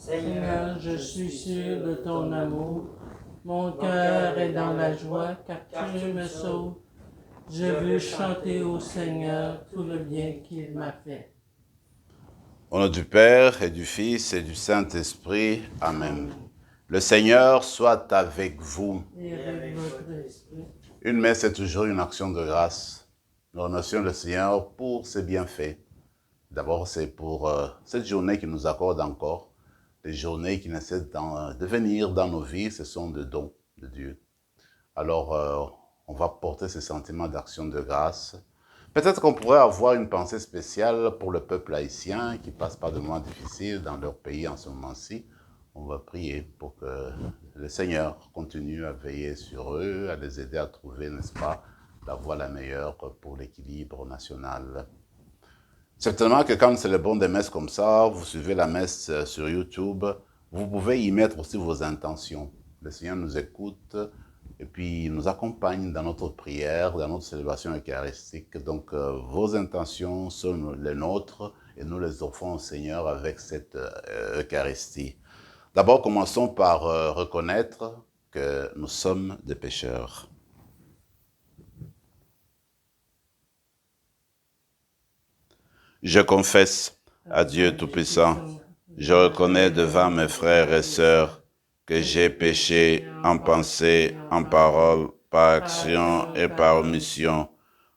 Seigneur, je suis sûr de ton amour. Mon cœur est dans la joie car tu me sauves. Je veux chanter au Seigneur tout le bien qu'il m'a fait. Au nom du Père et du Fils et du Saint-Esprit. Amen. Le Seigneur soit avec vous. Et avec votre esprit. Une messe est toujours une action de grâce. Nous remercions le Seigneur pour ses bienfaits. D'abord, c'est pour cette journée qu'il nous accorde encore. Les journées qui ne cessent de venir dans nos vies, ce sont des dons de Dieu. Alors, on va porter ce sentiment d'action de grâce. Peut-être qu'on pourrait avoir une pensée spéciale pour le peuple haïtien qui passe par des moments difficiles dans leur pays en ce moment-ci. On va prier pour que le Seigneur continue à veiller sur eux, à les aider à trouver, n'est-ce pas, la voie la meilleure pour l'équilibre national. Certainement que quand c'est le bon des messes comme ça, vous suivez la messe sur YouTube, vous pouvez y mettre aussi vos intentions. Le Seigneur nous écoute et puis il nous accompagne dans notre prière, dans notre célébration eucharistique. Donc vos intentions sont les nôtres et nous les offrons au Seigneur avec cette Eucharistie. D'abord, commençons par reconnaître que nous sommes des pécheurs. Je confesse à Dieu Tout-Puissant, je reconnais devant mes frères et sœurs que j'ai péché en pensée, en parole, par action et par omission.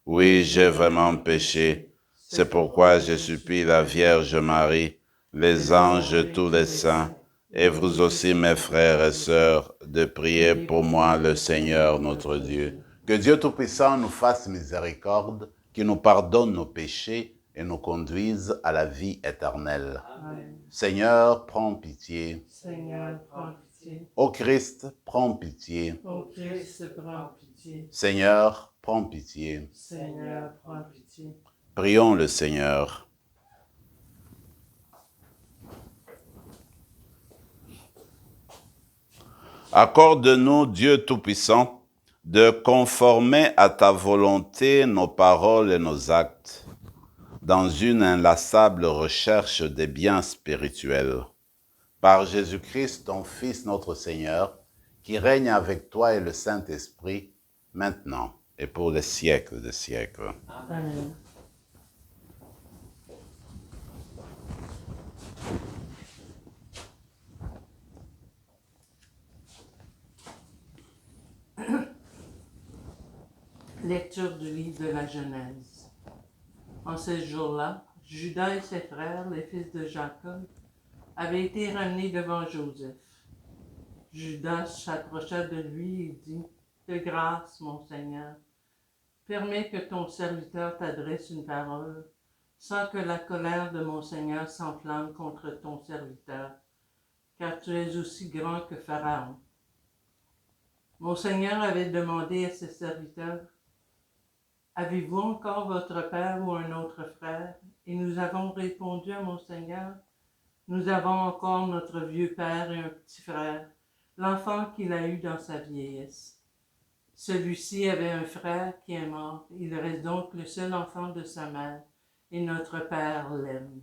Oui, j'ai vraiment péché. C'est pourquoi je supplie la Vierge Marie, les anges et tous les saints, et vous aussi mes frères et sœurs, de prier pour moi le Seigneur notre Dieu. Que Dieu Tout-Puissant nous fasse miséricorde, qu'il nous pardonne nos péchés, et nous conduise à la vie éternelle. Amen. Seigneur, prends pitié. Seigneur, prends pitié. Ô Christ, prends pitié. Ô Christ, prends pitié. Seigneur, prends pitié. Seigneur, prends pitié. Prions le Seigneur. Accorde-nous, Dieu Tout-Puissant, de conformer à ta volonté nos paroles et nos actes, dans une inlassable recherche des biens spirituels. Par Jésus-Christ, ton Fils, notre Seigneur, qui règne avec toi et le Saint-Esprit, maintenant et pour les siècles des siècles. Amen. Lecture du livre de la Genèse. En ce jour-là, Judas et ses frères, les fils de Jacob, avaient été ramenés devant Joseph. Judas s'approcha de lui et dit, « De grâce, mon Seigneur, permets que ton serviteur t'adresse une parole, sans que la colère de mon Seigneur s'enflamme contre ton serviteur, car tu es aussi grand que Pharaon. » Mon Seigneur avait demandé à ses serviteurs, « Avez-vous encore votre père ou un autre frère? » Et nous avons répondu à mon Seigneur, « Nous avons encore notre vieux père et un petit frère, l'enfant qu'il a eu dans sa vieillesse. Celui-ci avait un frère qui est mort, il reste donc le seul enfant de sa mère, et notre père l'aime.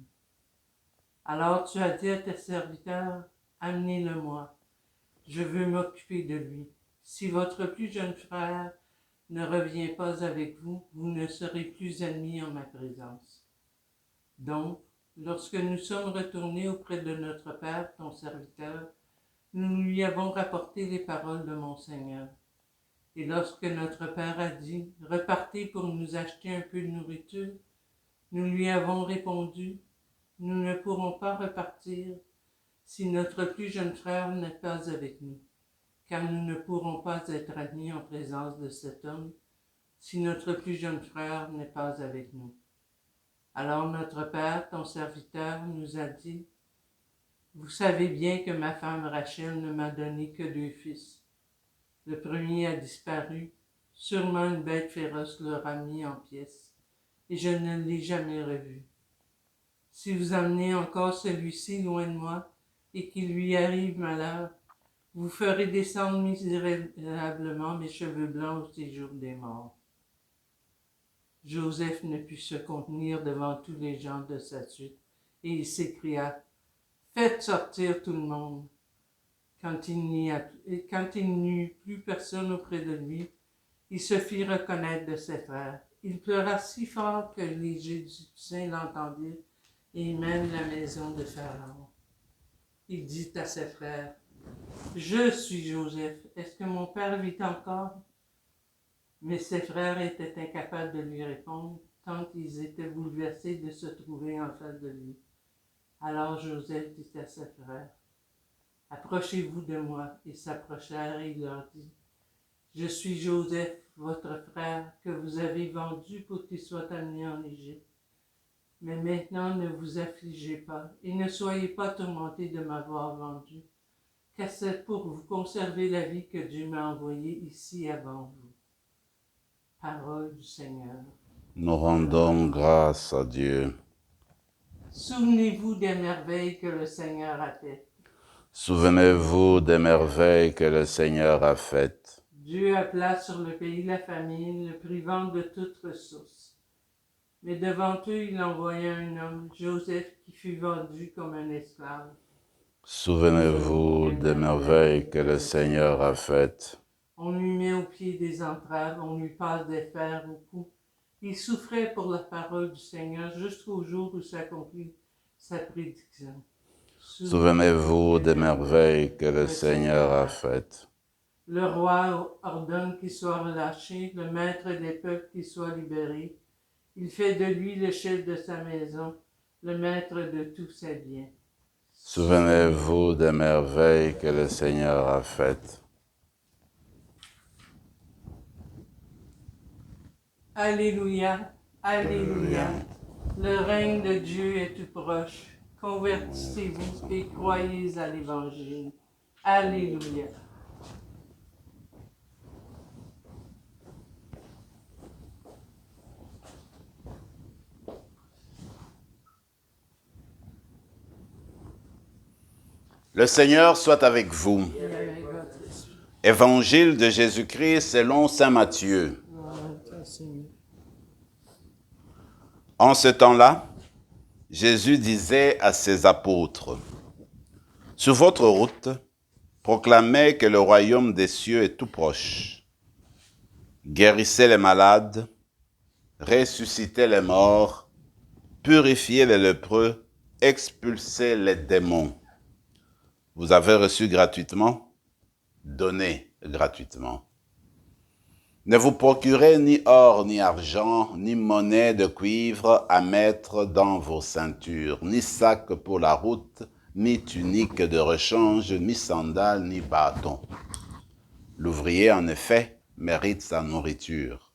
Alors tu as dit à tes serviteurs, amenez-le-moi, je veux m'occuper de lui. Si votre plus jeune frère ne revient pas avec vous, vous ne serez plus ennemis en ma présence. Donc, lorsque nous sommes retournés auprès de notre père, ton serviteur, nous lui avons rapporté les paroles de mon Seigneur. Et lorsque notre père a dit, repartez pour nous acheter un peu de nourriture, nous lui avons répondu, nous ne pourrons pas repartir si notre plus jeune frère n'est pas avec nous, car nous ne pourrons pas être admis en présence de cet homme si notre plus jeune frère n'est pas avec nous. Alors notre père, ton serviteur, nous a dit, vous savez bien que ma femme Rachel ne m'a donné que 2 fils. Le premier a disparu, sûrement une bête féroce l'aura mis en pièces, et je ne l'ai jamais revu. Si vous amenez encore celui-ci loin de moi, et qu'il lui arrive malheur, vous ferez descendre misérablement mes cheveux blancs au séjour des morts. Joseph ne put se contenir devant tous les gens de sa suite, et il s'écria, Faites sortir tout le monde. Quand il n'y eut plus personne auprès de lui, il se fit reconnaître de ses frères. Il pleura si fort que les Égyptiens l'entendirent et même la maison de Pharaon. Il dit à ses frères, « Je suis Joseph. Est-ce que mon père vit encore? » Mais ses frères étaient incapables de lui répondre, tant ils étaient bouleversés de se trouver en face de lui. Alors Joseph dit à ses frères, « Approchez-vous de moi. » Ils s'approchèrent et il leur dit, « Je suis Joseph, votre frère, que vous avez vendu pour qu'il soit amené en Égypte. Mais maintenant ne vous affligez pas et ne soyez pas tourmentés de m'avoir vendu, car c'est pour vous conserver la vie que Dieu m'a envoyé ici avant vous. » Parole du Seigneur. Nous rendons grâce à Dieu. Souvenez-vous des merveilles que le Seigneur a faites. Souvenez-vous des merveilles que le Seigneur a faites. Dieu appela sur le pays la famine, le privant de toute ressource. Mais devant eux, il envoya un homme, Joseph, qui fut vendu comme un esclave. Souvenez-vous des merveilles que le Seigneur a faites. On lui met au pied des entraves, on lui passe des fers au cou. Il souffrait pour la parole du Seigneur jusqu'au jour où s'accomplit sa prédiction. Souvenez-vous des merveilles que le Seigneur a faites. Le roi ordonne qu'il soit relâché, le maître des peuples qu'il soit libéré. Il fait de lui le chef de sa maison, le maître de tous ses biens. Souvenez-vous des merveilles que le Seigneur a faites. Alléluia, Alléluia. Le règne de Dieu est tout proche. Convertissez-vous et croyez à l'Évangile. Alléluia. Le Seigneur soit avec vous. Évangile de Jésus-Christ selon saint Matthieu. En ce temps-là, Jésus disait à ses apôtres, « Sur votre route, proclamez que le royaume des cieux est tout proche. Guérissez les malades, ressuscitez les morts, purifiez les lépreux, expulsez les démons. Vous avez reçu gratuitement, donnez gratuitement. Ne vous procurez ni or, ni argent, ni monnaie de cuivre à mettre dans vos ceintures, ni sac pour la route, ni tunique de rechange, ni sandales, ni bâton. L'ouvrier, en effet, mérite sa nourriture.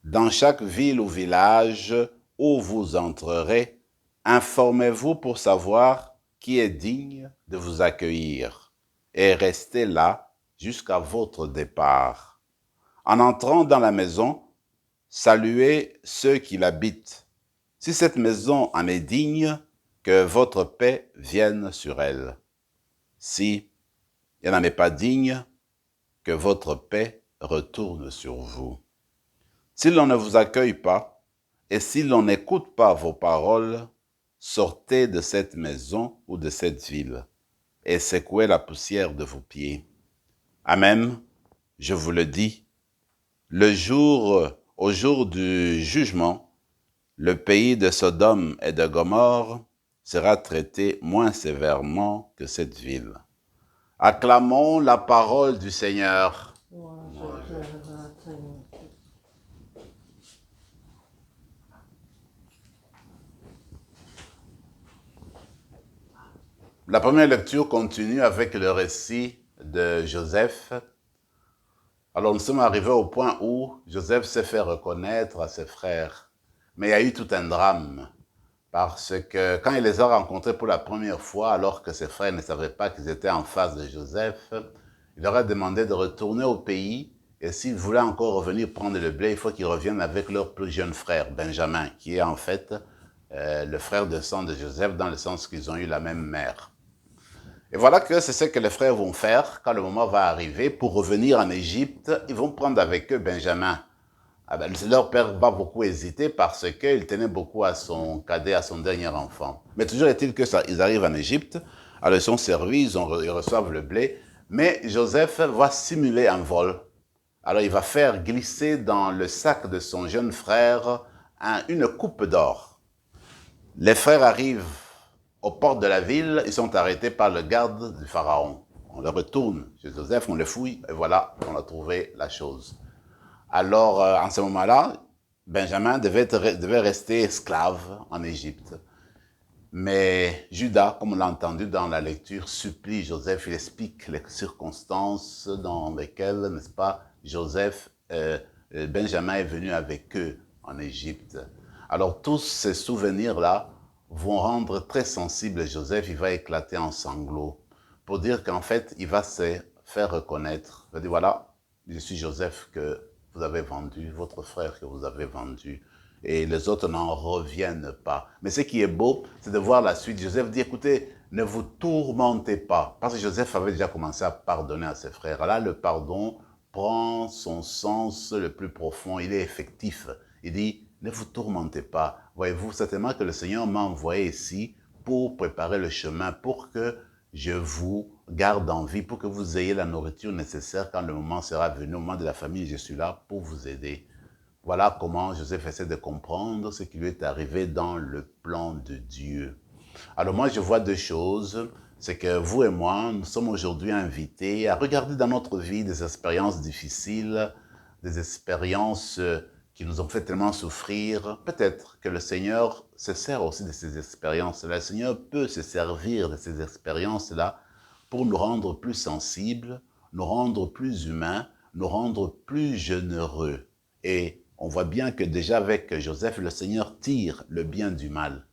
Dans chaque ville ou village où vous entrerez, informez-vous pour savoir qui est digne de vous accueillir, et restez là jusqu'à votre départ. En entrant dans la maison, saluez ceux qui l'habitent. Si cette maison en est digne, que votre paix vienne sur elle. Si elle n'en est pas digne, que votre paix retourne sur vous. Si l'on ne vous accueille pas, et si l'on n'écoute pas vos paroles, sortez de cette maison ou de cette ville, et secouez la poussière de vos pieds. Amen, je vous le dis, au jour du jugement, le pays de Sodome et de Gomorrhe sera traité moins sévèrement que cette ville. Acclamons la parole du Seigneur. La première lecture continue avec le récit de Joseph. Alors nous sommes arrivés au point où Joseph s'est fait reconnaître à ses frères. Mais il y a eu tout un drame, parce que quand il les a rencontrés pour la première fois, alors que ses frères ne savaient pas qu'ils étaient en face de Joseph, il leur a demandé de retourner au pays, et s'ils voulaient encore revenir prendre le blé, il faut qu'ils reviennent avec leur plus jeune frère, Benjamin, qui est en fait le frère de sang de Joseph, dans le sens qu'ils ont eu la même mère. Et voilà que c'est ce que les frères vont faire quand le moment va arriver. Pour revenir en Égypte, ils vont prendre avec eux Benjamin. Ah ben, leur père va beaucoup hésiter parce qu'il tenait beaucoup à son cadet, à son dernier enfant. Mais toujours est-il que ça, ils arrivent en Égypte, alors ils sont servis, ils reçoivent le blé, mais Joseph va simuler un vol. Alors il va faire glisser dans le sac de son jeune frère une coupe d'or. Les frères arrivent aux portes de la ville, ils sont arrêtés par le garde du pharaon. On les retourne chez Joseph, on les fouille, et voilà, on a trouvé la chose. Alors, en ce moment-là, Benjamin devait rester esclave en Égypte. Mais Judas, comme on l'a entendu dans la lecture, supplie Joseph, il explique les circonstances dans lesquelles, n'est-ce pas, Benjamin est venu avec eux en Égypte. Alors tous ces souvenirs-là vont rendre très sensible Joseph, il va éclater en sanglots pour dire qu'en fait, il va se faire reconnaître. Il va dire, voilà, je suis Joseph que vous avez vendu, votre frère que vous avez vendu. Et les autres n'en reviennent pas. Mais ce qui est beau, c'est de voir la suite. Joseph dit, écoutez, ne vous tourmentez pas. Parce que Joseph avait déjà commencé à pardonner à ses frères. Là, le pardon prend son sens le plus profond. Il est effectif. Il dit, ne vous tourmentez pas. Voyez-vous, certainement que le Seigneur m'a envoyé ici pour préparer le chemin, pour que je vous garde en vie, pour que vous ayez la nourriture nécessaire quand le moment sera venu, au moment de la famille, je suis là pour vous aider. Voilà comment Joseph essaie de comprendre ce qui lui est arrivé dans le plan de Dieu. Alors moi, je vois deux choses. C'est que vous et moi, nous sommes aujourd'hui invités à regarder dans notre vie des expériences difficiles, des expériences qui nous ont fait tellement souffrir. Peut-être que le Seigneur se sert aussi de ces expériences-là. Le Seigneur peut se servir de ces expériences-là pour nous rendre plus sensibles, nous rendre plus humains, nous rendre plus généreux. Et on voit bien que déjà avec Joseph, le Seigneur tire le bien du mal.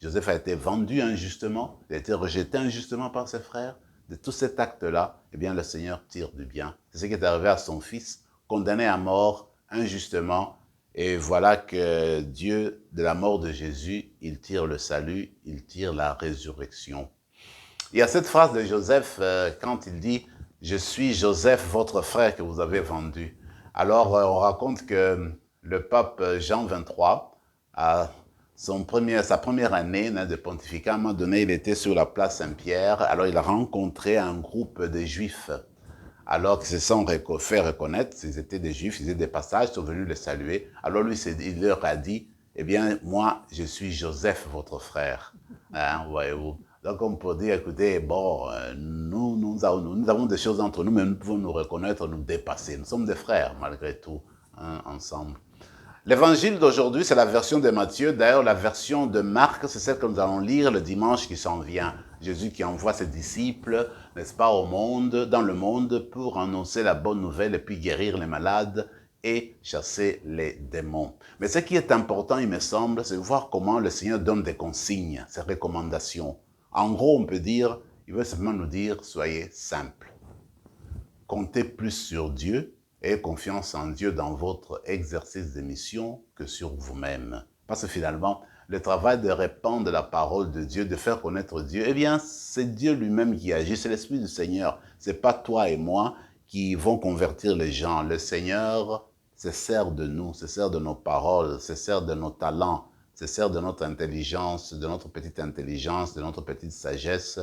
Joseph a été vendu injustement, il a été rejeté injustement par ses frères. De tout cet acte-là, eh bien, le Seigneur tire du bien. C'est ce qui est arrivé à son fils, condamné à mort injustement. Et voilà que Dieu, de la mort de Jésus, il tire le salut, il tire la résurrection. Il y a cette phrase de Joseph quand il dit « Je suis Joseph, votre frère que vous avez vendu ». Alors, on raconte que le pape Jean XXIII, à sa première année de pontificat, à un moment donné, il était sur la place Saint-Pierre. Alors, il a rencontré un groupe de Juifs. Alors qu'ils se sont fait reconnaître, ils étaient des Juifs, ils faisaient des passages, ils sont venus les saluer. Alors, lui, il leur a dit, eh bien, moi, je suis Joseph, votre frère. Hein, voyez-vous. Donc, on peut dire, écoutez, bon, nous avons des choses entre nous, mais nous pouvons nous reconnaître, nous dépasser. Nous sommes des frères, malgré tout, hein, ensemble. L'évangile d'aujourd'hui, c'est la version de Matthieu. D'ailleurs, la version de Marc, c'est celle que nous allons lire le dimanche qui s'en vient. Jésus qui envoie ses disciples, n'est-ce pas, dans le monde, pour annoncer la bonne nouvelle et puis guérir les malades et chasser les démons. Mais ce qui est important, il me semble, c'est voir comment le Seigneur donne des consignes, ses recommandations. En gros, on peut dire, il veut simplement nous dire, soyez simples. Comptez plus sur Dieu, ayez confiance en Dieu dans votre exercice de mission que sur vous-même. Parce que finalement, le travail de répandre la parole de Dieu, de faire connaître Dieu, eh bien, c'est Dieu lui-même qui agit, c'est l'Esprit du Seigneur. Ce n'est pas toi et moi qui vont convertir les gens. Le Seigneur se sert de nous, se sert de nos paroles, se sert de nos talents, se sert de notre intelligence, de notre petite intelligence, de notre petite sagesse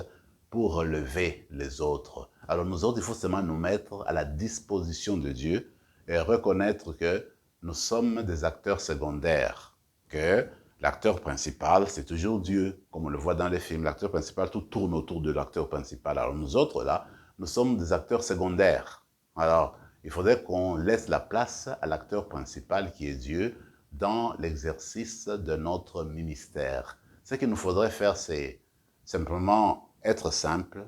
pour relever les autres. Alors nous autres, il faut seulement nous mettre à la disposition de Dieu et reconnaître que nous sommes des acteurs secondaires, que l'acteur principal, c'est toujours Dieu, comme on le voit dans les films. L'acteur principal, tout tourne autour de l'acteur principal. Alors nous autres, là, nous sommes des acteurs secondaires. Alors, il faudrait qu'on laisse la place à l'acteur principal qui est Dieu dans l'exercice de notre ministère. Ce qu'il nous faudrait faire, c'est simplement être simple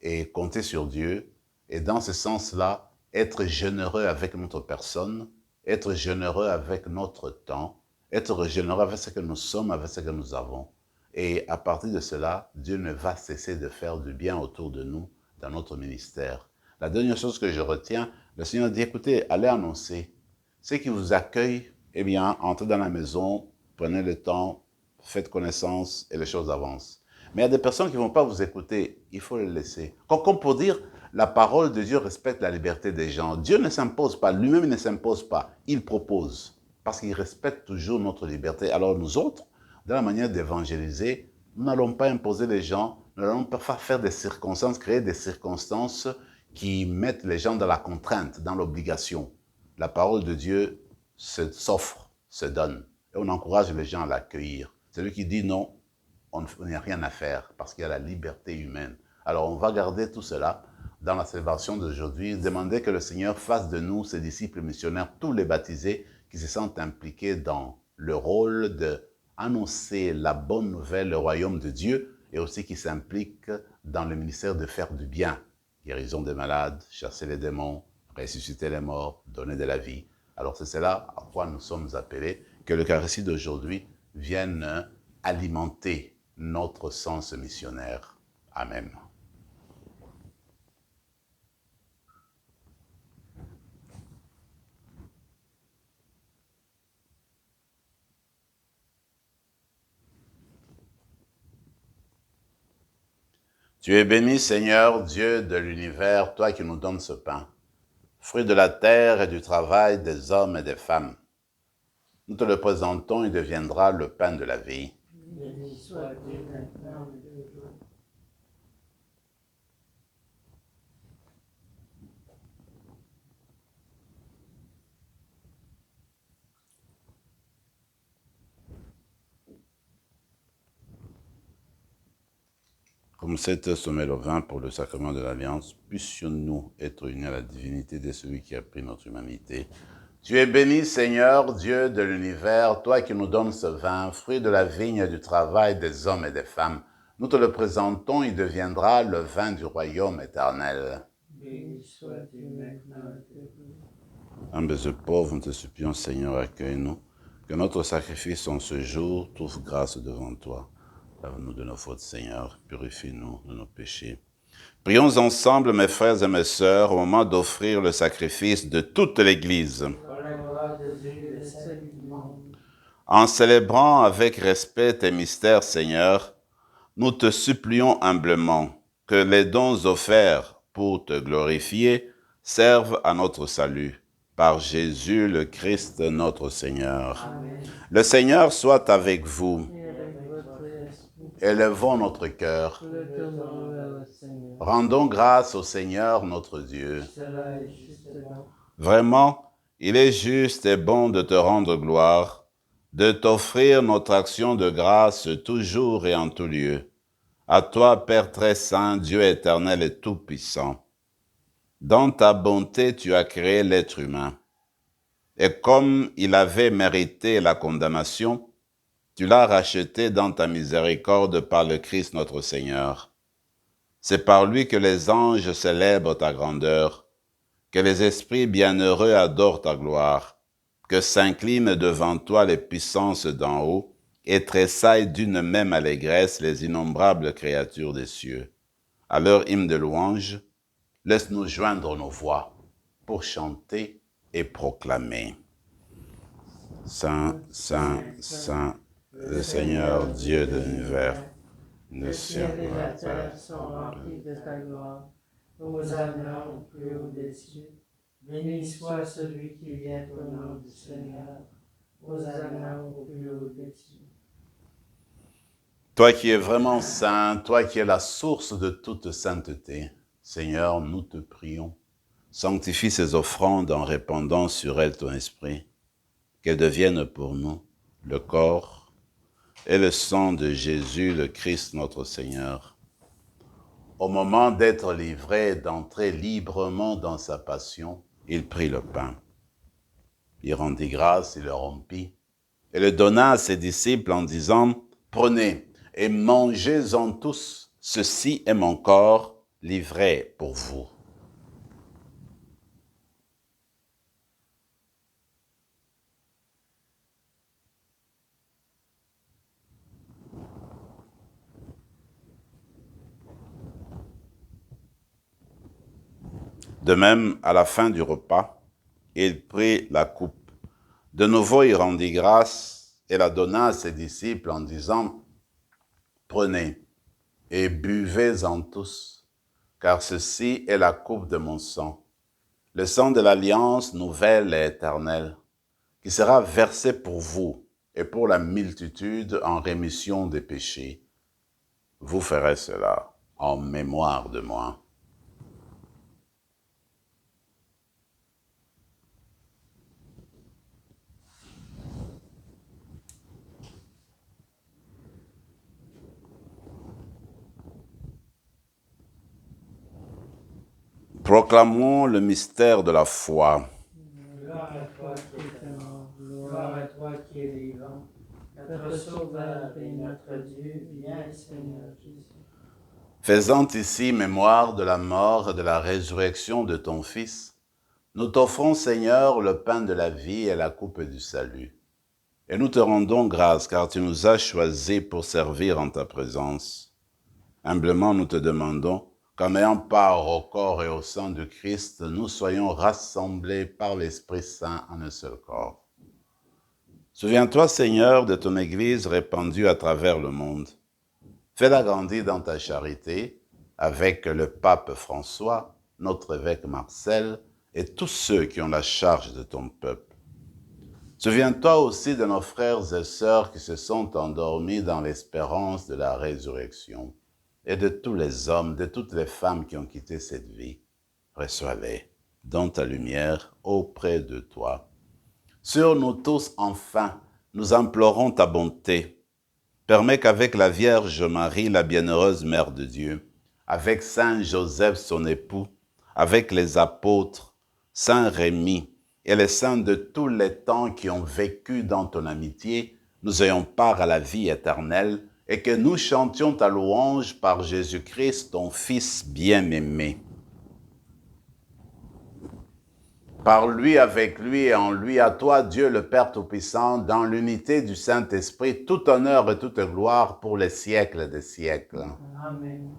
et compter sur Dieu. Et dans ce sens-là, être généreux avec notre personne, être généreux avec notre temps, être généreux avec ce que nous sommes, avec ce que nous avons. Et à partir de cela, Dieu ne va cesser de faire du bien autour de nous, dans notre ministère. La dernière chose que je retiens, le Seigneur dit, écoutez, allez annoncer. Ceux qui vous accueillent, eh bien, entrez dans la maison, prenez le temps, faites connaissance et les choses avancent. Mais il y a des personnes qui ne vont pas vous écouter. Il faut les laisser. Comme pour dire, la parole de Dieu respecte la liberté des gens. Dieu ne s'impose pas. Lui-même ne s'impose pas. Il propose. Parce qu'il respecte toujours notre liberté. Alors nous autres, dans la manière d'évangéliser, nous n'allons pas imposer les gens. Nous n'allons pas faire des circonstances, créer des circonstances qui mettent les gens dans la contrainte, dans l'obligation. La parole de Dieu s'offre, se donne. Et on encourage les gens à l'accueillir. Celui qui dit non, on n'a rien à faire parce qu'il y a la liberté humaine. Alors on va garder tout cela dans la célébration d'aujourd'hui, demander que le Seigneur fasse de nous, ses disciples missionnaires, tous les baptisés qui se sentent impliqués dans le rôle d'annoncer la bonne nouvelle, le royaume de Dieu, et aussi qui s'impliquent dans le ministère de faire du bien, guérison des malades, chasser les démons, ressusciter les morts, donner de la vie. Alors c'est cela à quoi nous sommes appelés, que l'Eucharistie d'aujourd'hui vienne alimenter notre sens missionnaire. Amen. Tu es béni, Seigneur, Dieu de l'univers, toi qui nous donnes ce pain, fruit de la terre et du travail des hommes et des femmes. Nous te le présentons, il deviendra le pain de la vie. Béni soit Dieu maintenant et toujours. Comme cette sommet le vin pour le sacrement de l'Alliance, puissions-nous être unis à la divinité de celui qui a pris notre humanité. Tu es béni, Seigneur, Dieu de l'univers, toi qui nous donnes ce vin, fruit de la vigne et du travail des hommes et des femmes. Nous te le présentons, il deviendra le vin du royaume éternel. Béni soit Dieu maintenant et toujours. Humbles et pauvres, nous te supplions, Seigneur, accueille-nous. Que notre sacrifice en ce jour trouve grâce devant toi. Lave-nous de nos fautes, Seigneur, purifie-nous de nos péchés. Prions ensemble, mes frères et mes sœurs, au moment d'offrir le sacrifice de toute l'Église. Par la gloire de Dieu et le salut du monde. En célébrant avec respect tes mystères, Seigneur, nous te supplions humblement que les dons offerts pour te glorifier servent à notre salut. Par Jésus le Christ, notre Seigneur. Amen. Le Seigneur soit avec vous. Et avec votre esprit, Élevons notre cœur. nous le tournons vers le Seigneur. Rendons grâce au Seigneur notre Dieu. Cela est justement. Vraiment, il est juste et bon de te rendre gloire, de t'offrir notre action de grâce toujours et en tout lieu. À toi, Père très saint, Dieu éternel et tout-puissant. Dans ta bonté, tu as créé l'être humain. Et comme il avait mérité la condamnation, tu l'as racheté dans ta miséricorde par le Christ notre Seigneur. C'est par lui que les anges célèbrent ta grandeur, que les esprits bienheureux adorent ta gloire, que s'inclinent devant toi les puissances d'en haut et tressaillent d'une même allégresse les innombrables créatures des cieux. À leur hymne de louange, laisse-nous joindre nos voix pour chanter et proclamer. Saint, Saint, Saint, le Seigneur Dieu de l'univers, Le le ciel ciel et la terre sont remplis de ta gloire. Hosanna au plus haut des cieux. Béni soit celui qui vient au nom du Seigneur. Hosanna au plus haut des cieux. Toi qui es vraiment saint, toi qui es la source de toute sainteté, Seigneur, nous te prions. Sanctifie ces offrandes en répandant sur elles ton esprit, qu'elles deviennent pour nous le corps et le sang de Jésus, le Christ notre Seigneur. Au moment d'être livré et d'entrer librement dans sa passion, il prit le pain. Il rendit grâce, il le rompit et le donna à ses disciples en disant « Prenez et mangez-en tous, ceci est mon corps livré pour vous. » De même, à la fin du repas, il prit la coupe. De nouveau, il rendit grâce et la donna à ses disciples en disant « Prenez et buvez-en tous, car ceci est la coupe de mon sang, le sang de l'alliance nouvelle et éternelle, qui sera versé pour vous et pour la multitude en rémission des péchés. Vous ferez cela en mémoire de moi. Proclamons le mystère de la foi. Gloire à toi qui es mort, gloire à toi qui es vivant, notre Sauveur et notre Dieu, viens Seigneur Jésus. Faisant ici mémoire de la mort et de la résurrection de ton Fils, nous t'offrons, Seigneur, le pain de la vie et la coupe du salut. Et nous te rendons grâce car tu nous as choisis pour servir en ta présence. Humblement, nous te demandons qu'en ayant part au corps et au sang du Christ, nous soyons rassemblés par l'Esprit Saint en un seul corps. Souviens-toi, Seigneur, de ton Église répandue à travers le monde. Fais-la grandir dans ta charité avec le pape François, notre évêque Marcel et tous ceux qui ont la charge de ton peuple. Souviens-toi aussi de nos frères et sœurs qui se sont endormis dans l'espérance de la résurrection et de tous les hommes, de toutes les femmes qui ont quitté cette vie. Reçois-les dans ta lumière auprès de toi. Sur nous tous, enfin, nous implorons ta bonté. Permets qu'avec la Vierge Marie, la bienheureuse Mère de Dieu, avec Saint Joseph, son époux, avec les apôtres, Saint Rémy et les saints de tous les temps qui ont vécu dans ton amitié, nous ayons part à la vie éternelle et que nous chantions ta louange par Jésus-Christ, ton Fils bien-aimé. Par lui, avec lui et en lui, à toi, Dieu le Père Tout-Puissant, dans l'unité du Saint-Esprit, tout honneur et toute gloire pour les siècles des siècles. Amen.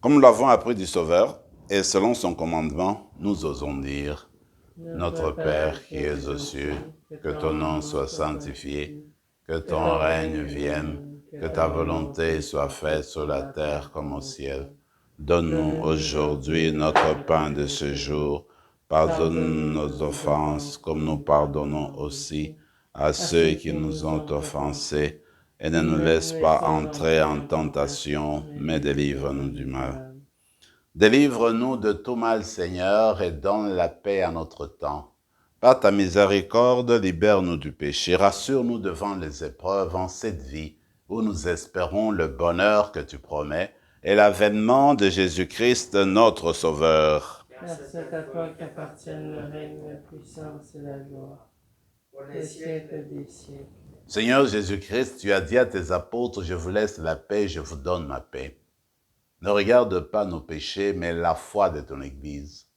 Comme nous l'avons appris du Sauveur, et selon son commandement, nous osons dire, Notre Père qui es aux cieux, que ton nom soit sanctifié, que ton règne vienne, que ta volonté soit faite sur la terre comme au ciel. Donne-nous aujourd'hui notre pain de ce jour. Pardonne nos offenses comme nous pardonnons aussi à ceux qui nous ont offensés. Et ne nous laisse pas entrer en tentation, mais délivre-nous du mal. Délivre-nous de tout mal, Seigneur, et donne la paix à notre temps. Par ta miséricorde, libère-nous du péché. Rassure-nous devant les épreuves en cette vie où nous espérons le bonheur que tu promets et l'avènement de Jésus-Christ, notre Sauveur. Car c'est à toi qu'appartiennent le règne, la puissance et la gloire, pour les siècles des siècles. Seigneur Jésus-Christ, tu as dit à tes apôtres, je vous laisse la paix, je vous donne ma paix. Ne regarde pas nos péchés, mais la foi de ton Église,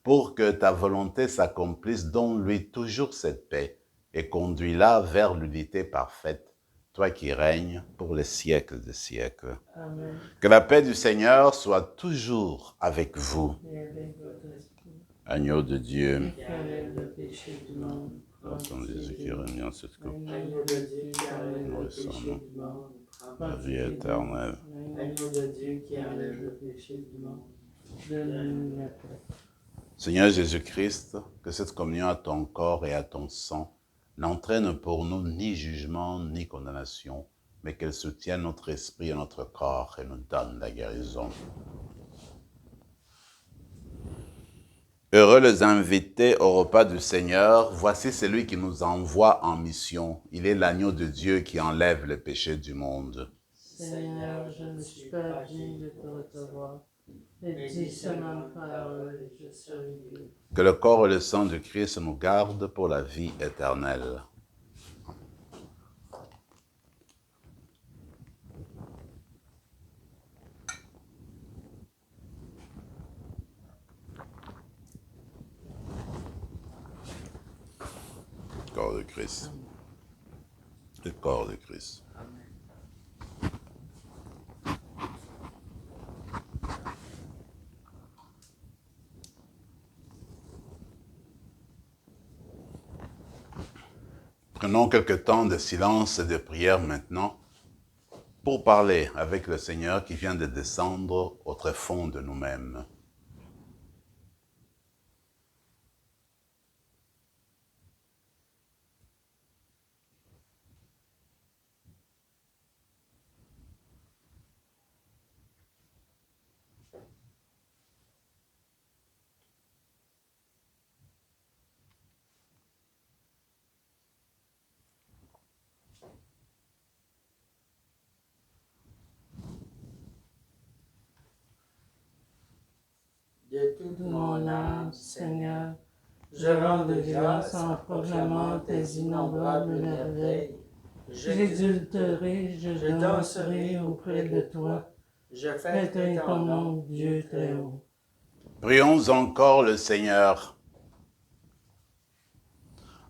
pour que ta volonté s'accomplisse, donne-lui toujours cette paix et conduis-la vers l'unité parfaite, toi qui règnes pour les siècles des siècles. Amen. Que la paix du Seigneur soit toujours avec vous. Et avec votre esprit, Agneau de Dieu, qui enlève le péché du monde, dans ton Jésus qui remet en cette coupe, Agneau de Dieu qui enlève le Récemment. péché du monde, la vie éternelle. Agneau de Dieu qui enlève le péché du monde, donne-nous la paix. Seigneur Jésus-Christ, que cette communion à ton corps et à ton sang n'entraîne pour nous ni jugement ni condamnation, mais qu'elle soutienne notre esprit et notre corps et nous donne la guérison. Heureux les invités au repas du Seigneur, voici celui qui nous envoie en mission. Il est l'agneau de Dieu qui enlève le péché du monde. Seigneur, je ne suis pas digne de te recevoir, mais dis seulement une parole et je serai guéri. Que le corps et le sang du Christ nous gardent pour la vie éternelle. Le corps de Christ. Le corps de Christ. Prenons quelques temps de silence et de prière maintenant pour parler avec le Seigneur qui vient de descendre au tréfonds de nous-mêmes. De toute De mon mon âme, âme, Seigneur, je rends de grâce en proclamant tes innombrables merveilles. j'exulterai, je danserai auprès de toi. Je Fêterai fêterai ton nom, Dieu très haut. Prions encore le Seigneur.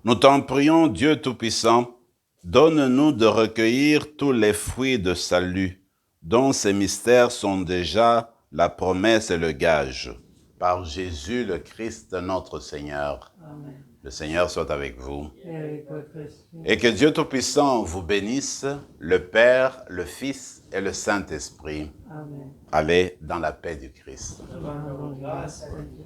Nous t'en prions, Dieu Tout-Puissant, donne-nous de recueillir tous les fruits de salut, dont ces mystères sont déjà la promesse et le gage. Par Jésus le Christ, notre Seigneur. Amen. Le Seigneur soit avec vous. Et avec votre esprit. Et que Dieu Tout-Puissant vous bénisse, le Père, le Fils et le Saint-Esprit. Amen. Allez dans la paix du Christ. Rendons grâce à Dieu.